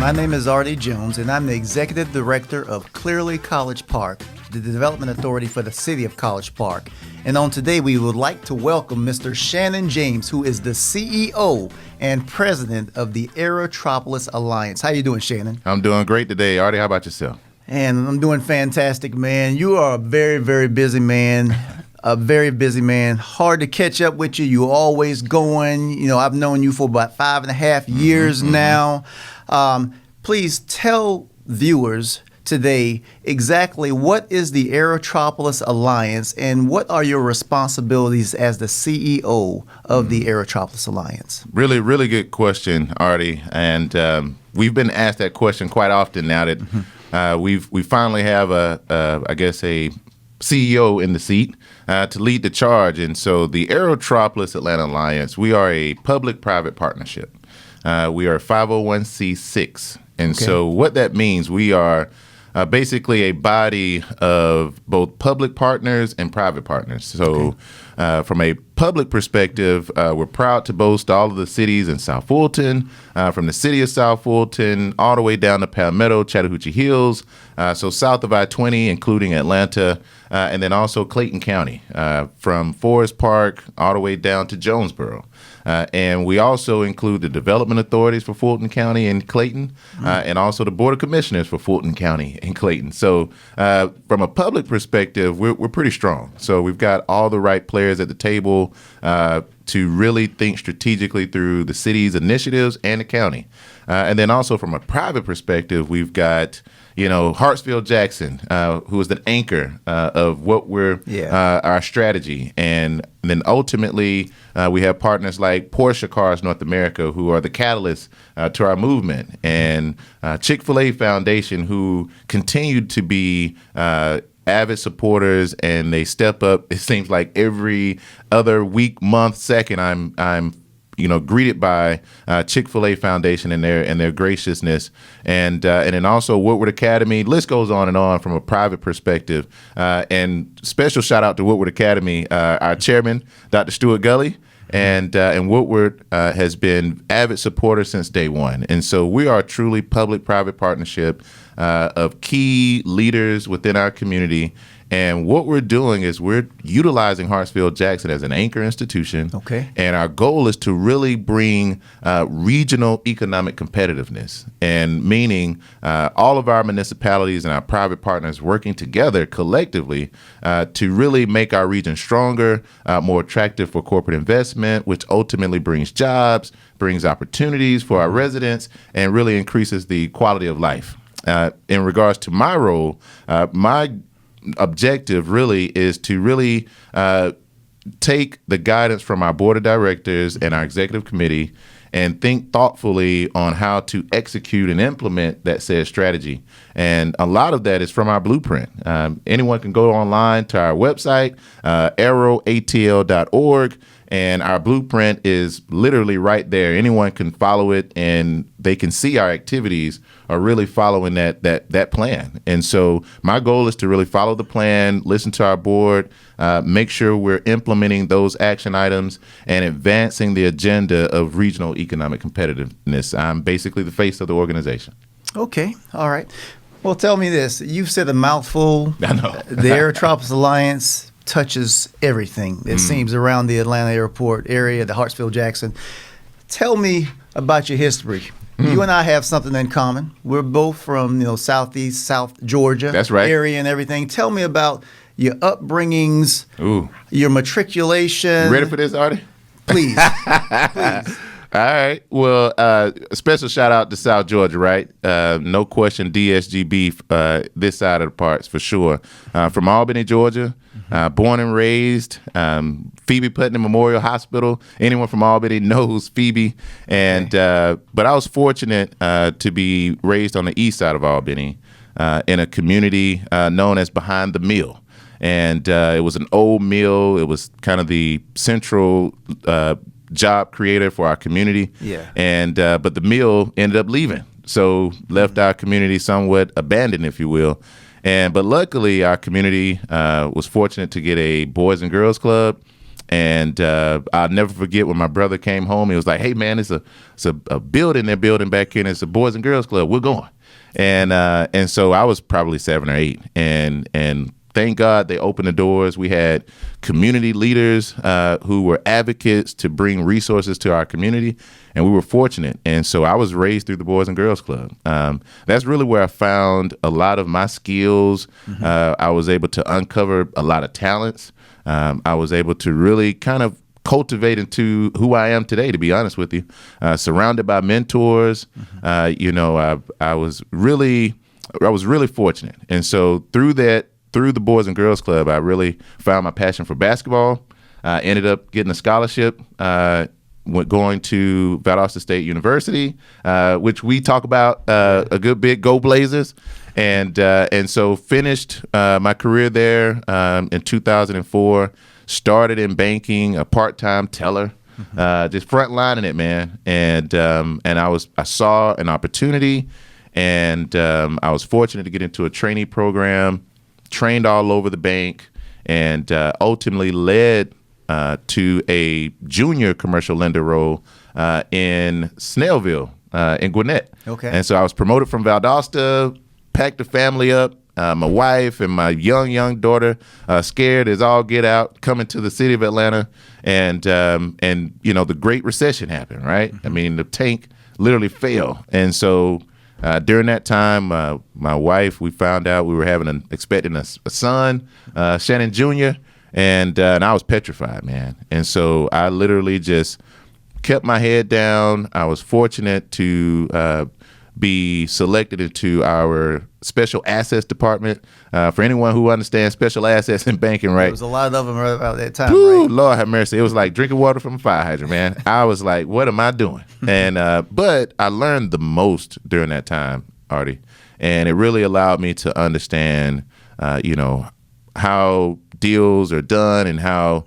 My name is Artie Jones, and I'm the Executive Director of Clearly College Park, the development authority for the City of College Park. And on today, we would like to welcome Mr. Shannon James, who is the CEO and President of the Aerotropolis Alliance. How you doing, Shannon? I'm doing great today. Artie, how about yourself? And I'm doing fantastic, man. You are a very, very busy man. A very busy man. Hard to catch up with you. You're always going. You know, I've known you for about 5.5 years now. Please tell viewers today exactly what is the Aerotropolis Alliance and what are your responsibilities as the CEO of the Aerotropolis Alliance? Really, really good question, Artie. And we've been asked that question quite often now that we finally have a CEO in the seat to lead the charge. And so the Aerotropolis Atlanta Alliance, we are a public-private partnership. We are 501c6. And so what that means, we are basically a body of both public partners and private partners. So from a public perspective, we're proud to boast all of the cities in South Fulton, from the city of South Fulton all the way down to Palmetto, Chattahoochee Hills, so south of I-20, including Atlanta, and then also Clayton County, from Forest Park all the way down to Jonesboro. And we also include the development authorities for Fulton County and Clayton, and also the Board of Commissioners for Fulton County and Clayton. So from a public perspective, we're pretty strong. So we've got all the right players at the table to really think strategically through the city's initiatives and the county. And then also from a private perspective, we've got Hartsfield Jackson, who is the anchor of what we're our strategy, and then ultimately we have partners like Porsche Cars North America, who are the catalyst to our movement, and Chick-fil-A Foundation, who continued to be avid supporters, and they step up. It seems like every other week, month, second, I'm greeted by Chick-fil-A Foundation and their graciousness, and then also Woodward Academy. List goes on and on from a private perspective. And special shout out to Woodward Academy, our chairman, Dr. Stuart Gully, and Woodward has been avid supporter since day one. And so we are a truly public-private partnership of key leaders within our community. And what we're doing is we're utilizing Hartsfield Jackson as an anchor institution. Okay. And our goal is to really bring regional economic competitiveness, and meaning all of our municipalities and our private partners working together collectively to really make our region stronger, more attractive for corporate investment, which ultimately brings jobs, brings opportunities for our residents, and really increases the quality of life. In regards to my role, my objective really is to really take the guidance from our board of directors and our executive committee and think thoughtfully on how to execute and implement that said strategy. And a lot of that is from our blueprint. Anyone can go online to our website, aeroatl.org, and our blueprint is literally right there. Anyone can follow it, and they can see our activities are really following that plan. And so my goal is to really follow the plan, listen to our board, make sure we're implementing those action items and advancing the agenda of regional economic competitiveness. I'm basically the face of the organization. Okay. All right. Well, tell me this. You've said a mouthful. I know. The Aerotropolis Alliance touches everything, it seems, around the Atlanta airport area, the Hartsfield Jackson. Tell me about your history. You and I have something in common. We're both from southeast, South Georgia area and everything. Tell me about your upbringings, your matriculation. You ready for this, Artie? Please. Please. All right. Well, a special shout out to South Georgia, right? No question, DSGB, this side of the parts for sure. From Albany, Georgia, born and raised, Phoebe Putnam Memorial Hospital. Anyone from Albany knows Phoebe. And but I was fortunate to be raised on the east side of Albany in a community known as Behind the Mill. And it was an old mill. It was kind of the central job creator for our community. Yeah. And but the mill ended up leaving, so left our community somewhat abandoned, if you will. But luckily, our community was fortunate to get a Boys and Girls Club, And I'll never forget when my brother came home. He was like, "Hey man, it's a building they're building back here. And it's a Boys and Girls Club. We're going." And so I was probably 7 or 8, and thank God they opened the doors. We had community leaders who were advocates to bring resources to our community, and we were fortunate. And so I was raised through the Boys and Girls Club. That's really where I found a lot of my skills. I was able to uncover a lot of talents. I was able to really kind of cultivate into who I am today, to be honest with you. Surrounded by mentors, I was really fortunate. And so through the Boys and Girls Club, I really found my passion for basketball. I ended up getting a scholarship, going to Valdosta State University, which we talk about a good bit. Go Blazers! And so finished my career there in 2004. Started in banking, a part-time teller, just frontlining it, man. And I saw an opportunity, and I was fortunate to get into a trainee program, trained all over the bank, and ultimately led to a junior commercial lender role in Snellville, in Gwinnett. Okay. And so I was promoted from Valdosta, packed the family up. My wife and my young daughter, scared as all get out, coming to the city of Atlanta, and the Great Recession happened, right? I mean, the tank literally fell, and so during that time, my wife, we found out we were expecting a son, Shannon Jr., and I was petrified, man. And so I literally just kept my head down. I was fortunate to be selected into our special assets department. For anyone who understands special assets in banking, right? There was a lot of them about that time, Ooh, right? Lord have mercy. It was like drinking water from a fire hydrant, man. I was like, what am I doing? And but I learned the most during that time, Artie. And it really allowed me to understand, how deals are done and how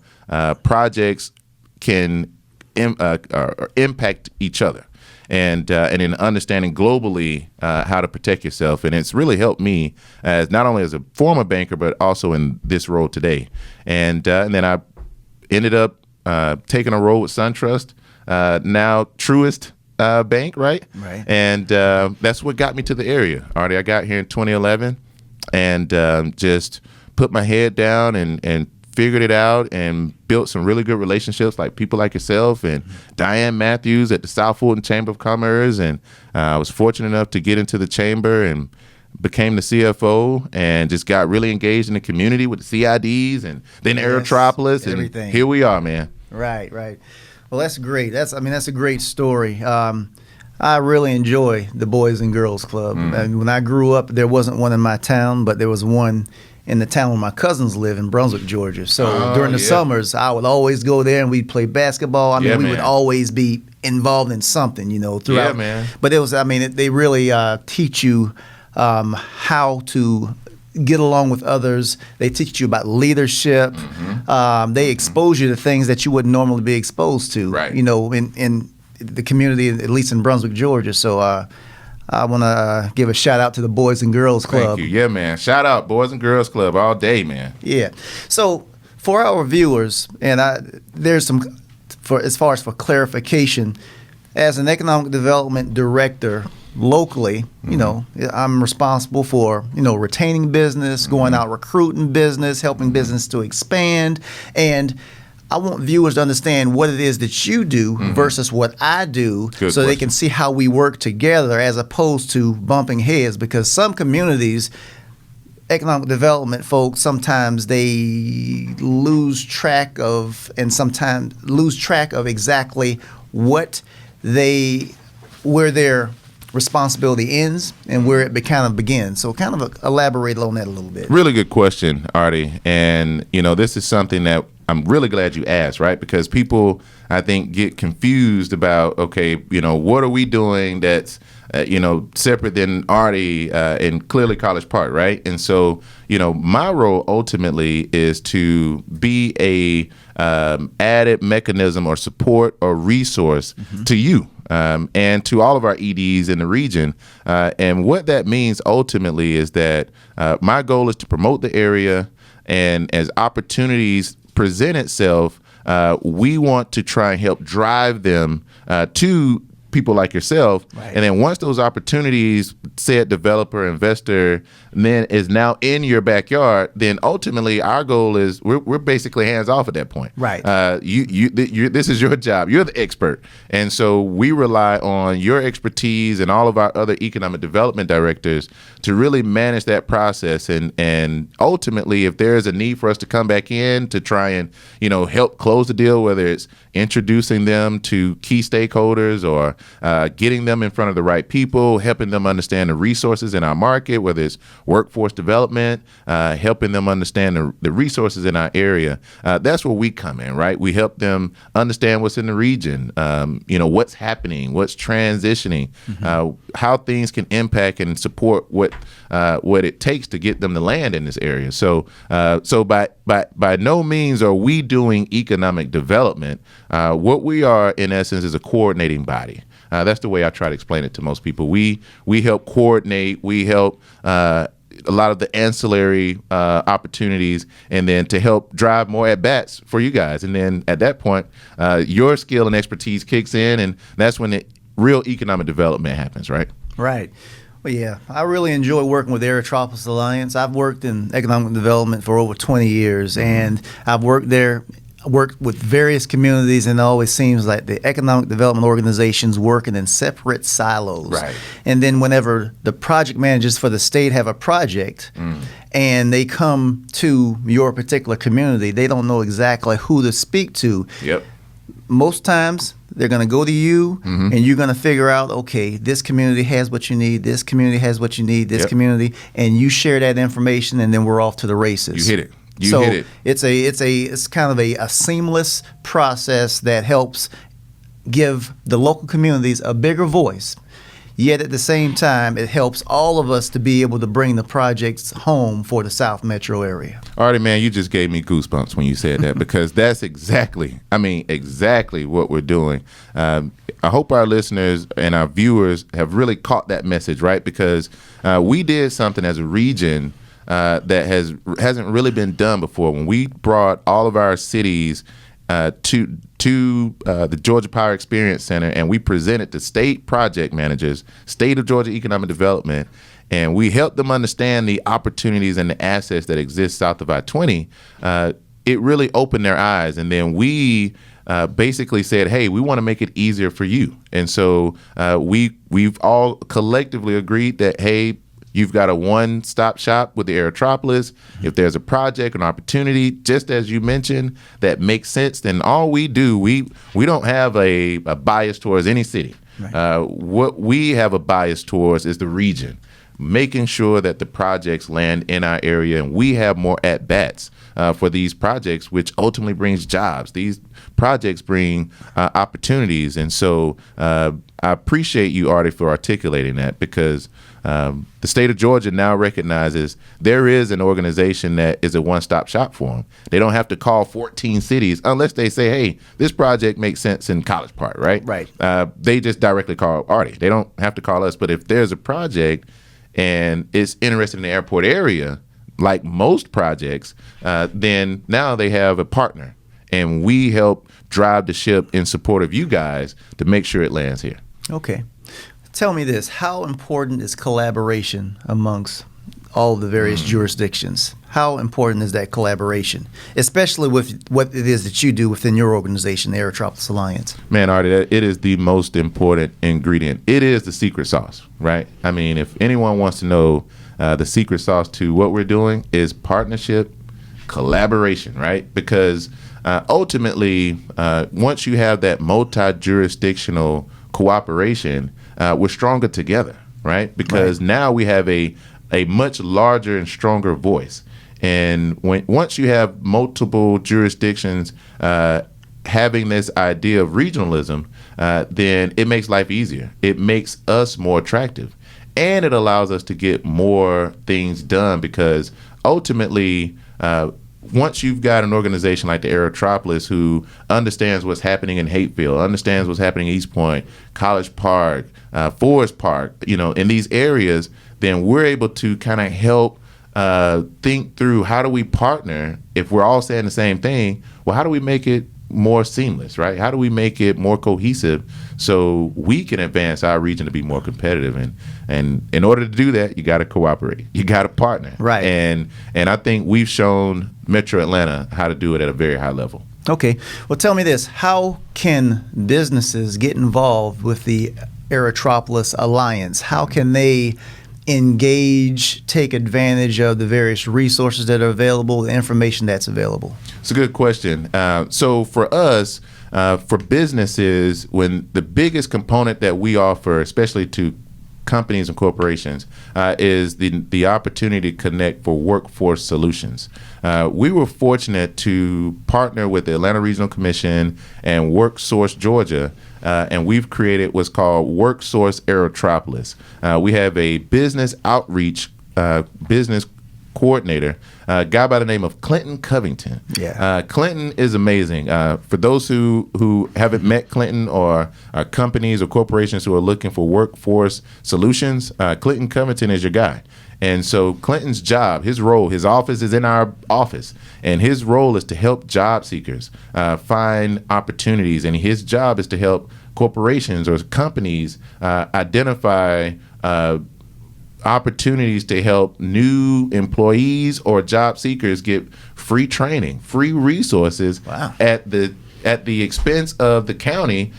projects can impact each other. And in understanding globally how to protect yourself. And it's really helped me as not only as a former banker, but also in this role today. And then I ended up taking a role with SunTrust, now Truist Bank, right? Right. And that's what got me to the area, Artie. I got here in 2011 and just put my head down and figured it out and built some really good relationships, like people like yourself and Diane Matthews at the South Fulton Chamber of Commerce. And I was fortunate enough to get into the chamber and became the CFO and just got really engaged in the community with the CIDs and then Aerotropolis. Everything. And here we are, man. Right. Well, that's great. That's a great story. I really enjoy the Boys and Girls Club. I mean, when I grew up, there wasn't one in my town, but there was one in the town where my cousins live in Brunswick, Georgia. So during the summers, I would always go there and we'd play basketball. I mean, we would always be involved in something, throughout. Yeah, man. But they really teach you how to get along with others. They teach you about leadership. They expose you to things that you wouldn't normally be exposed to, right. In the community, at least in Brunswick, Georgia. So I want to give a shout out to the Boys and Girls Club. Thank you. Yeah, man. Shout out Boys and Girls Club all day, man. Yeah. So for our viewers, and there's some, as far as for clarification, as an economic development director locally, I'm responsible for, retaining business, going out recruiting business, helping business to expand. And I want viewers to understand what it is that you do versus what I do. Good so question. They can see how we work together as opposed to bumping heads, because some communities, economic development folks, sometimes they lose track of exactly where their responsibility ends and where it kind of begins. So kind of elaborate on that a little bit. Really good question, Artie. And, this is something that I'm really glad you asked, right? Because people, I think, get confused about, okay, what are we doing that's, separate than Artie in clearly College Park, right? And so, my role ultimately is to be a added mechanism or support or resource to you. And to all of our EDs in the region. And what that means ultimately is that my goal is to promote the area, and as opportunities present itself, we want to try and help drive them to people like yourself. Right. And then once those opportunities, said developer, investor, then is now in your backyard, then ultimately our goal is we're basically hands off at that point. Right. This is your job. You're the expert. And so we rely on your expertise and all of our other economic development directors to really manage that process. And ultimately, if there is a need for us to come back in to try and, help close the deal, whether it's introducing them to key stakeholders or getting them in front of the right people, helping them understand the resources in our market, whether it's workforce development, helping them understand the resources in our area. That's where we come in, right? We help them understand what's in the region, what's happening, what's transitioning, how things can impact and support what it takes to get them to land in this area. So by no means are we doing economic development. What we are, in essence, is a coordinating body. That's the way I try to explain it to most people. We help coordinate. We help a lot of the ancillary opportunities, and then to help drive more at bats for you guys. And then at that point, your skill and expertise kicks in, and that's when the real economic development happens, right? Right. Well, yeah, I really enjoy working with the Aerotropolis Alliance. I've worked in economic development for over 20 years, and I've worked with various communities, and it always seems like the economic development organizations working in separate silos. Right. And then whenever the project managers for the state have a project and they come to your particular community, they don't know exactly who to speak to. Yep. Most times they're going to go to you, and you're going to figure out, okay, this community has what you need, this community has what you need, this community, and you share that information, and then we're off to the races. You hit it. You hit it. It's kind of a seamless process that helps give the local communities a bigger voice. Yet at the same time, it helps all of us to be able to bring the projects home for the South Metro area. Artie, man, you just gave me goosebumps when you said that, because that's exactly what we're doing. I hope our listeners and our viewers have really caught that message, right? Because we did something as a region that hasn't really been done before. When we brought all of our cities to the Georgia Power Experience Center, and we presented to state project managers, State of Georgia Economic Development, and we helped them understand the opportunities and the assets that exist south of I-20, it really opened their eyes. And then we basically said, hey, we want to make it easier for you. And so we've all collectively agreed that, hey, you've got a one-stop shop with the Aerotropolis. If there's a project, an opportunity, just as you mentioned, that makes sense, then all we do, we don't have a bias towards any city. Right. What we have a bias towards is the region, making sure that the projects land in our area, and we have more at-bats for these projects, which ultimately brings jobs. These projects bring opportunities. And so I appreciate you, Artie, for articulating that, because the state of Georgia now recognizes there is an organization that is a one-stop shop for them. They don't have to call 14 cities unless they say, hey, this project makes sense in College Park, right? Right. They just directly call Artie. They don't have to call us. But if there's a project and it's interested in the airport area, like most projects, then now they have a partner. And we help drive the ship in support of you guys to make sure it lands here. Okay. Tell me this, how important is collaboration amongst all the various jurisdictions? How important is that collaboration, especially with what it is that you do within your organization, the Aerotropolis Alliance? Man, Artie, it is the most important ingredient. It is the secret sauce, right? I mean, if anyone wants to know the secret sauce to what we're doing, is partnership, collaboration, right? Because ultimately, once you have that multi-jurisdictional cooperation, we're stronger together, right? Because now we have a much larger and stronger voice. And once you have multiple jurisdictions having this idea of regionalism, then it makes life easier. It makes us more attractive. And it allows us to get more things done, because ultimately, once you've got an organization like the Aerotropolis who understands what's happening in Hateville, understands what's happening in East Point, College Park, Forest Park, in these areas, then we're able to kind of help think through, how do we partner if we're all saying the same thing? Well, how do we make it more seamless, right? How do we make it more cohesive so we can advance our region to be more competitive? And in order to do that, you got to cooperate. You got to partner. Right. And I think we've shown Metro Atlanta how to do it at a very high level. Okay. Well, tell me this. How can businesses get involved with the Aerotropolis Alliance? How can they engage, take advantage of the various resources that are available, the information that's available? It's a good question. So for us, for businesses, when the biggest component that we offer, especially to companies and corporations, is the opportunity to connect for workforce solutions. We were fortunate to partner with the Atlanta Regional Commission and WorkSource Georgia, and we've created what's called WorkSource Aerotropolis. We have a business outreach business coordinator, a guy by the name of Clinton Covington. Yeah. Clinton is amazing. For those who haven't met Clinton, or companies or corporations who are looking for workforce solutions, Clinton Covington is your guy. And so Clinton's job, his role, his office is in our office, and his role is to help job seekers find opportunities, and his job is to help corporations or companies identify opportunities to help new employees or job seekers get free training, free resources. Wow. at the expense of the county,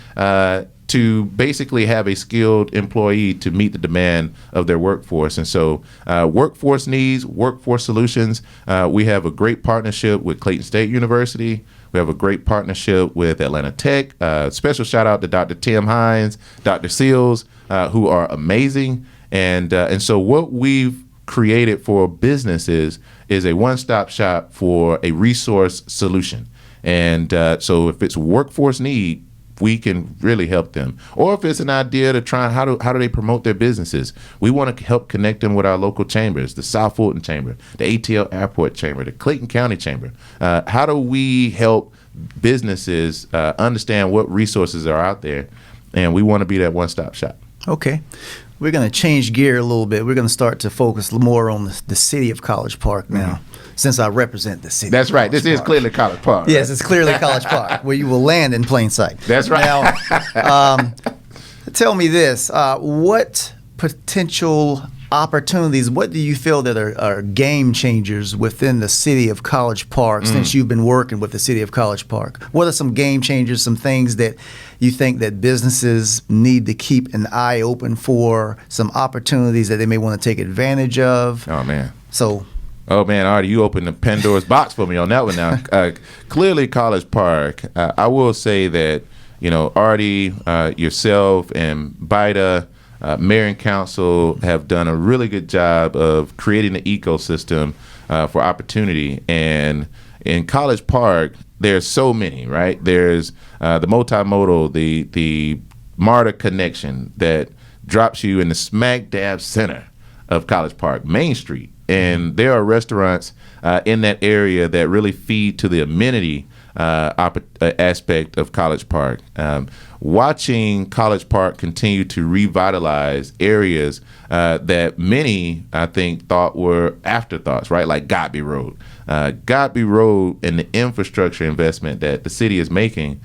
to basically have a skilled employee to meet the demand of their workforce. And so workforce needs, workforce solutions, we have a great partnership with Clayton State University. We have a great partnership with Atlanta Tech. Special shout out to Dr. Tim Hines, Dr. Seals, who are amazing. And so what we've created for businesses is a one-stop shop for a resource solution. And so if it's workforce need, we can really help them. Or if it's an idea to try, how do they promote their businesses? We want to help connect them with our local chambers, the South Fulton Chamber, the ATL Airport Chamber, the Clayton County Chamber. How do we help businesses understand what resources are out there? And we want to be that one-stop shop. Okay. We're going to change gear a little bit. We're going to start to focus more on the city of College Park now, since I represent the city. That's right. This is Park. clearly College Park. Yes, right? it's clearly College Park, where you will land in plain sight. That's right. Now, tell me this. What potential opportunities, what do you feel that are game changers within the city of College Park since you've been working with the city of College Park? What are some game changers, some things that you think that businesses need to keep an eye open for, some opportunities that they may want to take advantage of? Oh, man. Oh, man, Artie, you opened the Pandora's box for me on that one now. Clearly, College Park, I will say that, Artie, yourself, and Bida, Mayor and Council have done a really good job of creating an ecosystem for opportunity. And in College Park, there's so many, right? There's the multimodal, the MARTA connection that drops you in the smack dab center of College Park, Main Street. And there are restaurants in that area that really feed to the amenity aspect of College Park. Watching College Park continue to revitalize areas that many, I think, thought were afterthoughts, right? Like Godby Road. Godby Road and the infrastructure investment that the city is making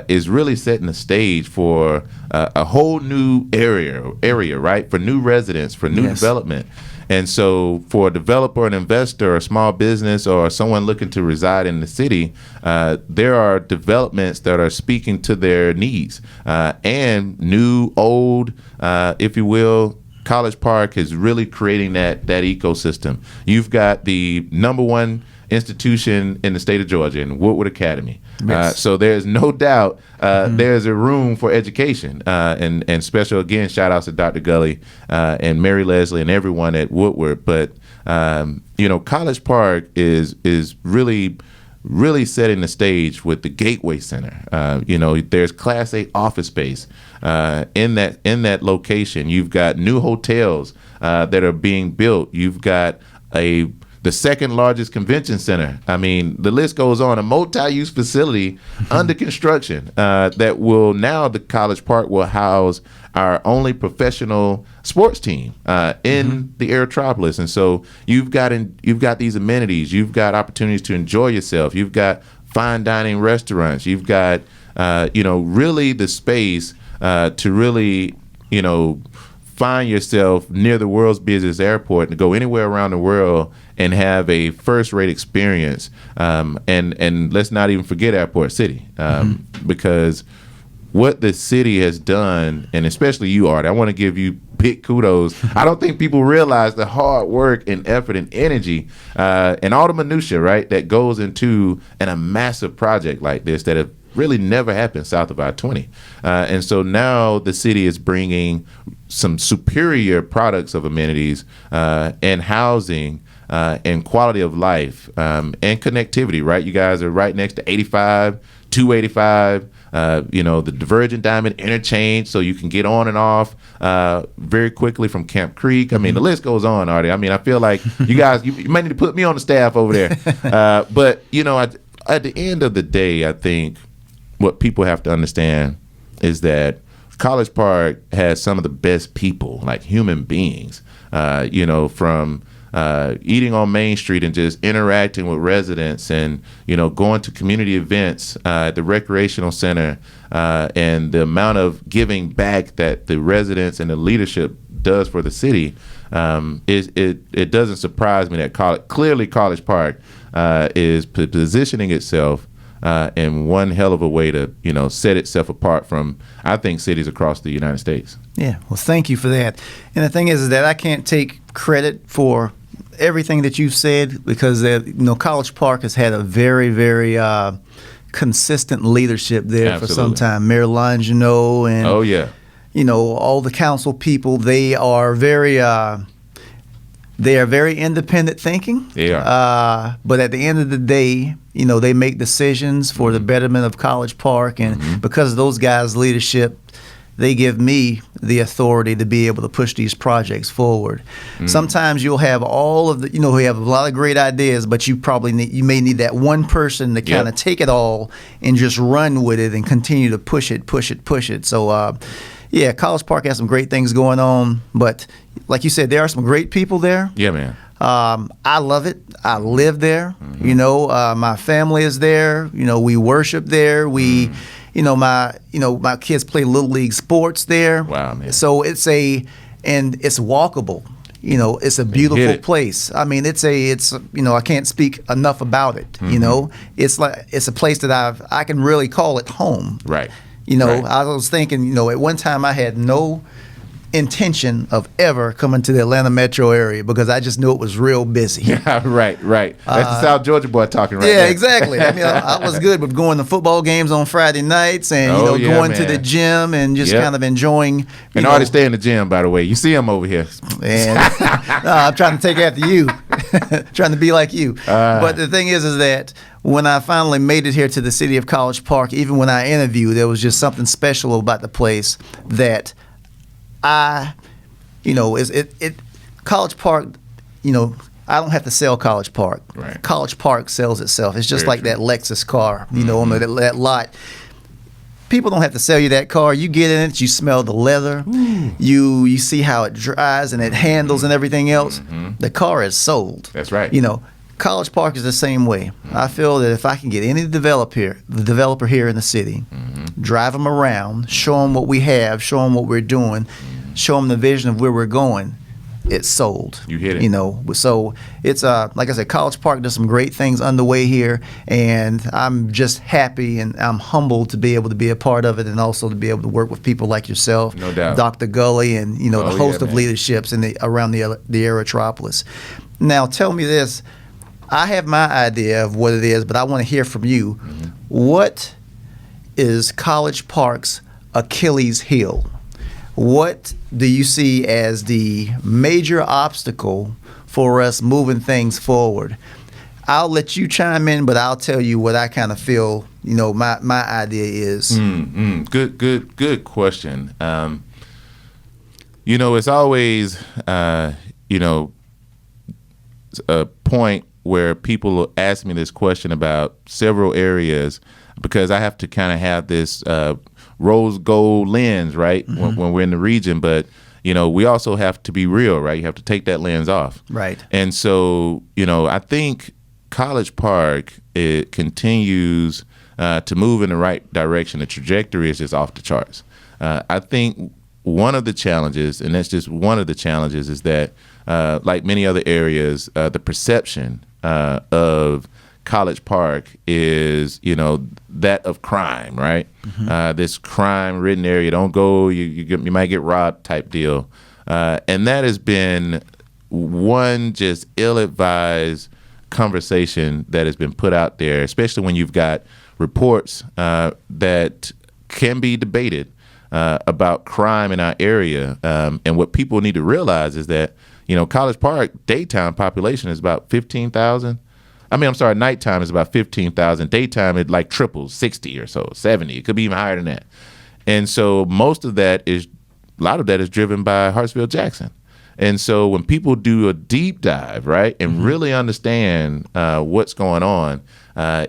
is really setting the stage for a whole new area, right? For new residents, for new development. And so for a developer, an investor, a small business, or someone looking to reside in the city, there are developments that are speaking to their needs. And new, old, if you will, College Park is really creating that ecosystem. You've got the number one institution in the state of Georgia, in Woodward Academy. Yes. So there's no doubt there's a room for education. And special, again, shout outs to Dr. Gully and Mary Leslie and everyone at Woodward. But, College Park is really setting the stage with the Gateway Center. There's Class A office space in that location. You've got new hotels that are being built. You've got the second largest convention center. I mean, the list goes on. A multi-use facility under construction that will now, the College Park will house our only professional sports team in the Aerotropolis. And so you've got these amenities. You've got opportunities to enjoy yourself. You've got fine dining restaurants. You've got, really the space to really, find yourself near the world's busiest airport and go anywhere around the world and have a first-rate experience. And let's not even forget Airport City, because what the city has done, and especially you, Art, I want to give you big kudos. I don't think people realize the hard work and effort and energy and all the minutia, right, that goes into a massive project like this that have really never happened south of I-20. And so now the city is bringing some superior products of amenities and housing and quality of life and connectivity, right? You guys are right next to 85, 285, the Divergent Diamond interchange, so you can get on and off very quickly from Camp Creek. I mean, the list goes on, Artie. I mean, I feel like you guys, you might need to put me on the staff over there. But, at the end of the day, I think what people have to understand is that College Park has some of the best people, like human beings, from eating on Main Street and just interacting with residents and, going to community events at the recreational center and the amount of giving back that the residents and the leadership does for the city. It doesn't surprise me that College Park is positioning itself in one hell of a way to, set itself apart from, I think, cities across the United States. Yeah, well, thank you for that. And the thing is that I can't take credit for everything that you've said because, College Park has had a very, very consistent leadership there. Absolutely. For some time. Mayor Longino and, oh, yeah. All the council people, they are very independent thinking. They are. But at the end of the day, they make decisions for the betterment of College Park. And because of those guys' leadership, they give me the authority to be able to push these projects forward. Sometimes you'll have all of the, we have a lot of great ideas, but you may need that one person to kind of take it all and just run with it and continue to push it. So, College Park has some great things going on, but like you said, there are some great people there. Yeah, man. I love it. I live there. My family is there. We worship there. We, my kids play little league sports there. Wow, man. So it's walkable. It's a beautiful place. I mean, I can't speak enough about it. It's a place that I can really call it home. Right. Right. I was thinking, at one time I had no intention of ever coming to the Atlanta metro area because I just knew it was real busy. Yeah, right. That's the South Georgia boy talking right Yeah, there. exactly. I mean, I was good with going to football games on Friday nights and going to the gym and just kind of enjoying. And Artie stay in the gym, by the way. You see him over here. And I'm trying to take after you, trying to be like you. But the thing is that when I finally made it here to the city of College Park, even when I interviewed, there was just something special about the place that College Park, I don't have to sell College Park. Right. College Park sells itself. It's just Very like true. that Lexus car, on that lot. People don't have to sell you that car. You get in it, you smell the leather, you see how it dries and it handles and everything else. The car is sold. That's right. College Park is the same way. I feel that if I can get any developer here in the city, drive them around, show them what we have, show them what we're doing, show them the vision of where we're going, it's sold. You hit it. So it's like I said, College Park does some great things underway here, and I'm just happy and I'm humbled to be able to be a part of it, and also to be able to work with people like yourself, no doubt, Dr. Gully, and the host of leaderships around the Aerotropolis. Now, tell me this. I have my idea of what it is, but I want to hear from you. What is College Park's Achilles heel? What do you see as the major obstacle for us moving things forward? I'll let you chime in, but I'll tell you what I kind of feel, my idea is. Good question. It's always, a point where people will ask me this question about several areas because I have to kind of have this rose gold lens, right, when we're in the region. But, we also have to be real, right? You have to take that lens off. Right. And so, I think College Park, it continues to move in the right direction. The trajectory is just off the charts. I think one of the challenges, and that's just one of the challenges, is that like many other areas, the perception of College Park is, that of crime, right? This crime-ridden area, don't go, you might get robbed type deal. And that has been one just ill-advised conversation that has been put out there, especially when you've got reports that can be debated about crime in our area. And what people need to realize is that, College Park daytime population is about 15,000. Nighttime is about 15,000. Daytime, it like triples, 60 or so, 70. It could be even higher than that. And so a lot of that is driven by Hartsfield-Jackson. And so when people do a deep dive, right, and really understand what's going on,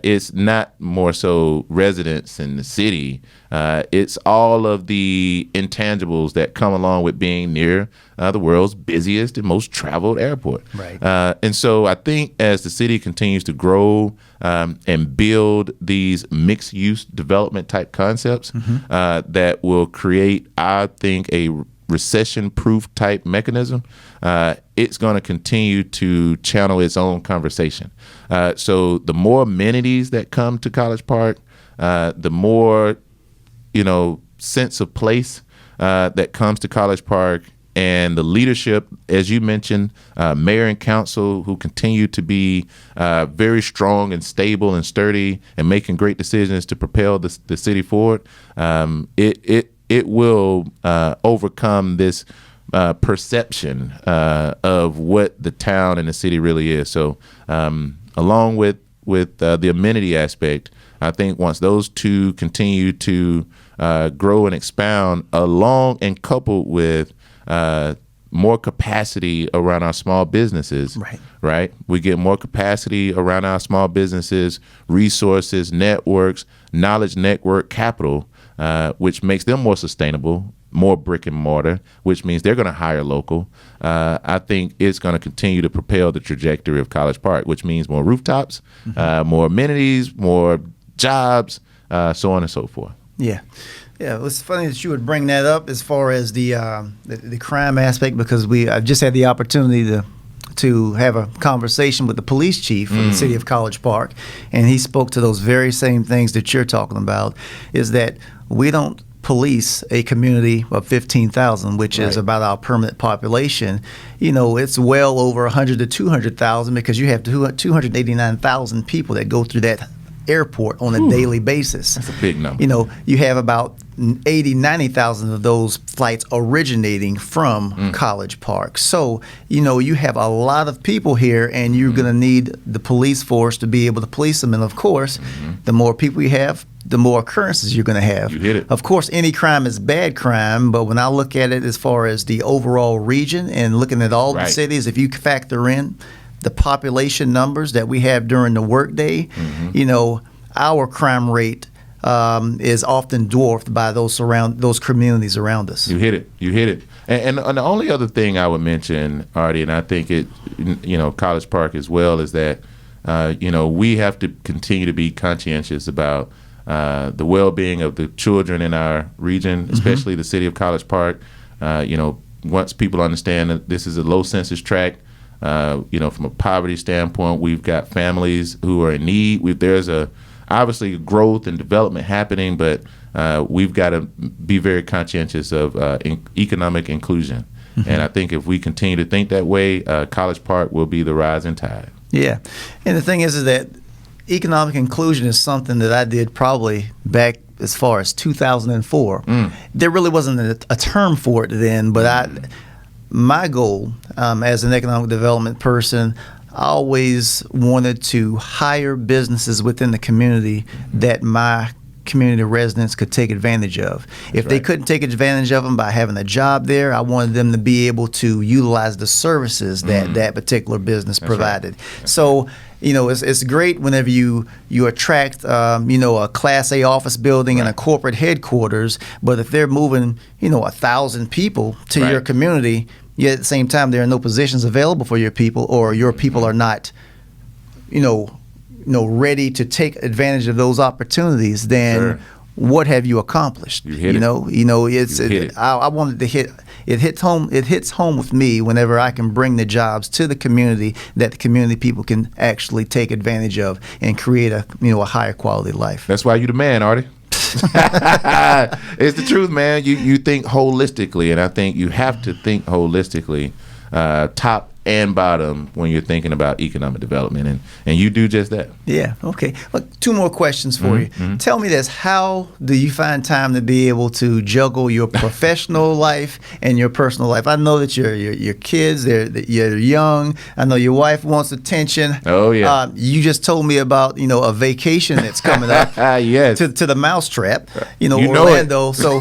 it's not more so residents in the city. It's all of the intangibles that come along with being near the world's busiest and most traveled airport. Right. And so I think as the city continues to grow and build these mixed-use development type concepts that will create, I think, a recession-proof type mechanism, it's going to continue to channel its own conversation. So the more amenities that come to College Park, the more, sense of place that comes to College Park, and the leadership, as you mentioned, mayor and council who continue to be very strong and stable and sturdy and making great decisions to propel the city forward, it will overcome this perception of what the town and the city really is. So along with the amenity aspect, I think once those two continue to grow and expound, along and coupled with more capacity around our small businesses, right? We get more capacity around our small businesses, resources, networks, knowledge network, capital, which makes them more sustainable, more brick and mortar, which means they're going to hire local. I think it's going to continue to propel the trajectory of College Park, which means more rooftops, more amenities, more jobs, so on and so forth. Yeah. Yeah, it's funny that you would bring that up as far as the crime aspect, because I've just had the opportunity to have a conversation with the police chief in the city of College Park, and he spoke to those very same things that you're talking about, is that we don't police a community of 15,000, which is about our permanent population. It's well over 100 to 200,000 because you have 289,000 people that go through that airport on a daily basis. That's a big number. You have about 90,000 of those flights originating from College Park. So, you have a lot of people here, and you're going to need the police force to be able to police them. And of course, the more people you have, the more occurrences you're going to have. You hit it. Of course, any crime is bad crime, but when I look at it as far as the overall region and looking at all the cities, if you factor in the population numbers that we have during the workday, our crime rate is often dwarfed by those communities around us. You hit it. And the only other thing I would mention, Artie, and I think College Park as well, is that we have to continue to be conscientious about the well-being of the children in our region, especially the city of College Park. Once people understand that this is a low census tract, from a poverty standpoint, we've got families who are in need. There's obviously growth and development happening, but we've got to be very conscientious of economic inclusion. And I think if we continue to think that way, College Park will be the rising tide. Yeah. And the thing is that economic inclusion is something that I did probably back as far as 2004. There really wasn't a term for it then, but my goal as an economic development person, I always wanted to hire businesses within the community that my community residents could take advantage of. If they couldn't take advantage of them by having a job there, I wanted them to be able to utilize the services that that particular business provided. So, it's great whenever you attract, a Class A office building and a corporate headquarters, but if they're moving, 1,000 people to your community, yet at the same time there are no positions available for your people, or your people are not ready to take advantage of those opportunities, then Sure. what have you accomplished? You hit it. It's You hit it. I wanted to hit. It hits home with me whenever I can bring the jobs to the community that the community people can actually take advantage of and create a higher quality life. That's why you the man, Artie. It's the truth, man. You think holistically, and I think you have to think holistically, top and bottom, when you're thinking about economic development, and you do just that. Yeah. Okay. Look, 2 more questions for you. Tell me this: how do you find time to be able to juggle your professional life and your personal life? I know that your kids, you're young. I know your wife wants attention. Oh yeah. You just told me about a vacation that's coming up. Yes. To the Mousetrap, You know Orlando. So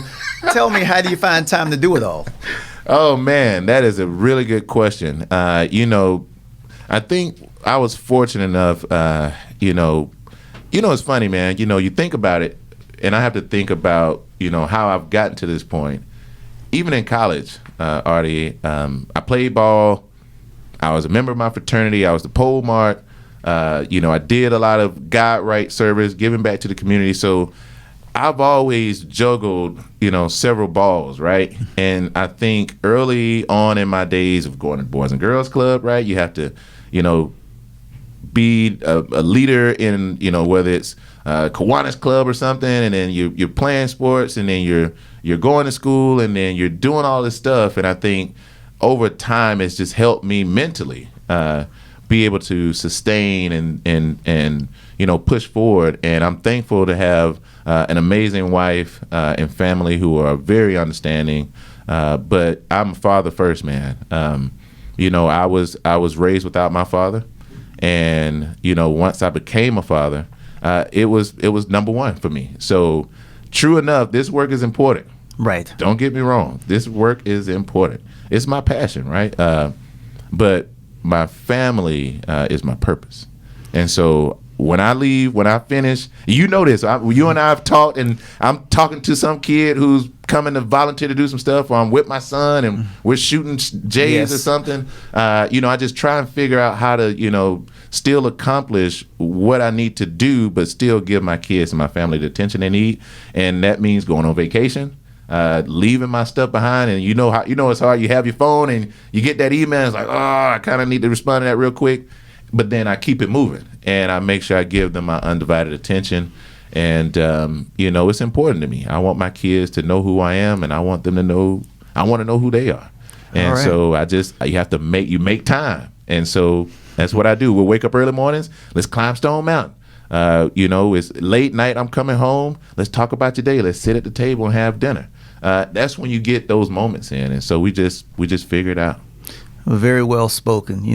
tell me, how do you find time to do it all? Oh man, that is a really good question. I think I was fortunate enough. It's funny, man. You think about it, and I have to think about how I've gotten to this point. Even in college, Artie, I played ball. I was a member of my fraternity. I was the pole mark. I did a lot of God right service, giving back to the community. So I've always juggled, several balls, right? And I think early on in my days of going to Boys and Girls Club, right, you have to, be a leader in, whether it's Kiwanis Club or something, and then you're playing sports, and then you're going to school, and then you're doing all this stuff. And I think over time it's just helped me mentally be able to sustain and push forward. And I'm thankful to have an amazing wife and family who are very understanding. But I'm a father first, man. I was raised without my father, and once I became a father, it was number one for me. So true enough, this work is important. Right. Don't get me wrong. This work is important. It's my passion, right? But my family is my purpose. And so when I leave, when I finish, you know this. You and I have talked, and I'm talking to some kid who's coming to volunteer to do some stuff, or I'm with my son and we're shooting J's or something. I just try and figure out how to, still accomplish what I need to do, but still give my kids and my family the attention they need. And that means going on vacation, leaving my stuff behind. And it's hard. You have your phone and you get that email. It's like, I kind of need to respond to that real quick. But then I keep it moving, and I make sure I give them my undivided attention. And, it's important to me. I want my kids to know who I am, and I want them to know, I want to know who they are. And right. So you have to make time. And so that's what I do. We'll wake up early mornings. Let's climb Stone Mountain. It's late night. I'm coming home. Let's talk about your day. Let's sit at the table and have dinner. That's when you get those moments in. And so we just figure it out. Very well spoken.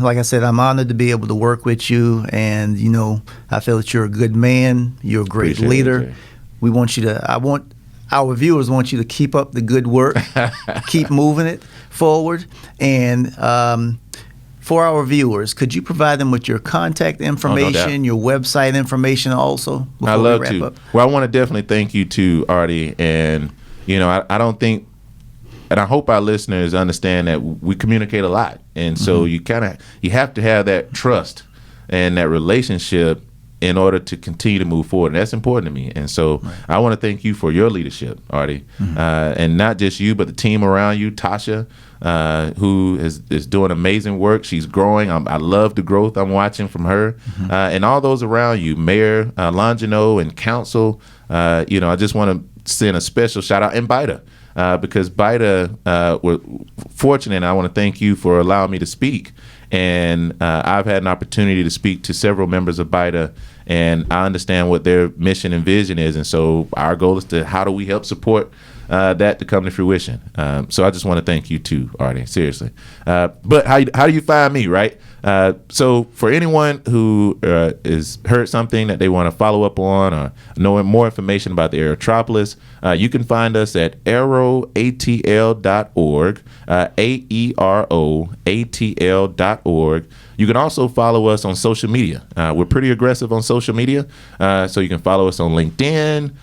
Like I said, I'm honored to be able to work with you, and I feel that you're a good man. You're a great Appreciate leader. it, Jay. We want you to. Our viewers want you to keep up the good work, keep moving it forward, and for our viewers, could you provide them with your contact information, your website information, also? Before I love we wrap to. up? Well, I want to definitely thank you too, Artie, and I don't think. And I hope our listeners understand that we communicate a lot. And so you have to have that trust and that relationship in order to continue to move forward. And that's important to me. And so I want to thank you for your leadership, Artie. And not just you, but the team around you, Tasha, who is doing amazing work. She's growing. I love the growth I'm watching from her. And all those around you, Mayor Longino and Council. I just want to send a special shout out, and Bida. Because Bida were fortunate, and I want to thank you for allowing me to speak. And I've had an opportunity to speak to several members of Bida, and I understand what their mission and vision is. And so our goal is how do we help support that to come to fruition. So I just want to thank you too, Artie, seriously. But how do you find me, right? So for anyone who is heard something that they want to follow up on or know more information about the Aerotropolis, you can find us at aeroatl.org, aeroatl.org. You can also follow us on social media. We're pretty aggressive on social media, so you can follow us on LinkedIn,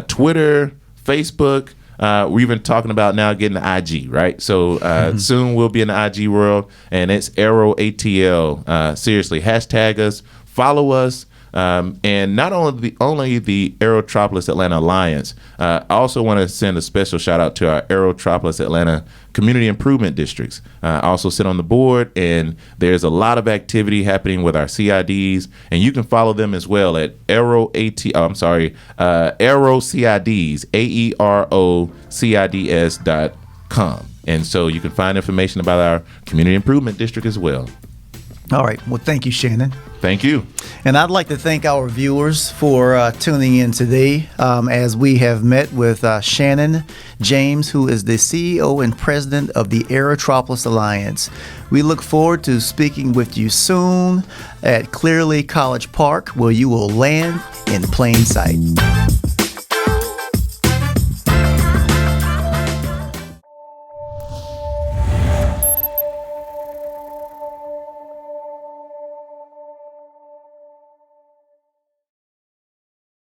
Twitter, Facebook. we're even talking about now getting the IG, right? So soon we'll be in the IG world, and it's AeroATL. Seriously, hashtag us, follow us. And not only the Aerotropolis Atlanta Alliance, I also want to send a special shout out to our Aerotropolis Atlanta Community Improvement Districts. I also sit on the board, and there's a lot of activity happening with our CIDs, and you can follow them as well at AeroCIDs, AeroCIDs.com. And so you can find information about our Community Improvement District as well. All right. Well, thank you, Shannon. Thank you. And I'd like to thank our viewers for tuning in today as we have met with Shannon James, who is the CEO and president of the Aerotropolis Alliance. We look forward to speaking with you soon at Clearly College Park, where you will land in plain sight.